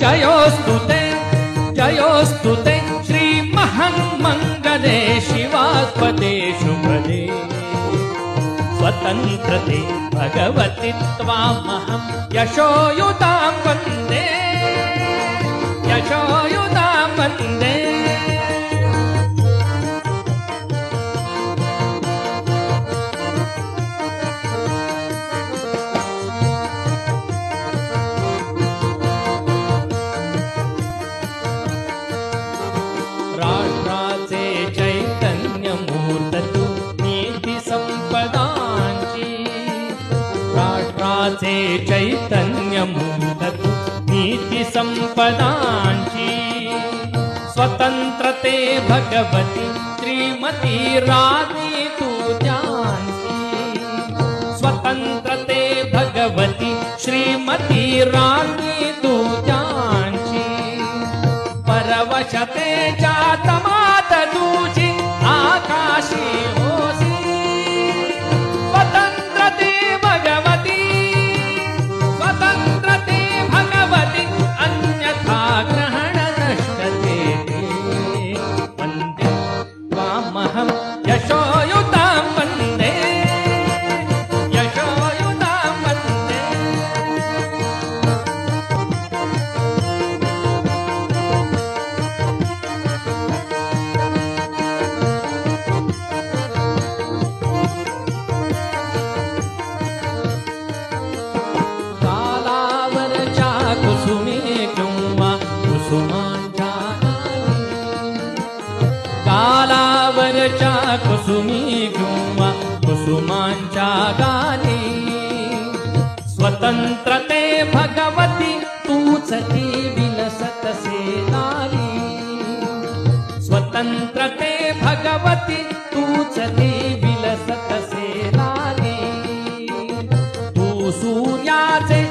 जयोस्तु ते श्री महन्मङ्गले शिवात्पदे शुभदे स्वतन्त्रते भगवति त्वामहं यशोयुतां वन्दे यशोयुतां वन्दे। राष्ट्राचे चैतन्यमूर्त तू नीती संपदांची राष्ट्राचे चैतन्यमूर्त तू नीती संपदांची स्वतंत्रते भगवती श्रीमती राणी तुझ्यांची स्वतंत्रते भगवती श्रीमती राणी तुझ्यांची परवशते जातमात तुझी आकाशी होसी स्वतंत्रते भगवती अन्यथा ग्रहण नष्टते वन्दे त्वामहं यशोयुतां वन्दे यशोयुतां वन्दे। कालावरच्या कुसुमी किंवा कुसुमांच्या गाली स्वतंत्रते भगवती तूच ती विलसतसे लाली स्वतंत्रते भगवती तूच ती विलसतसे लाली तू सूर्याचे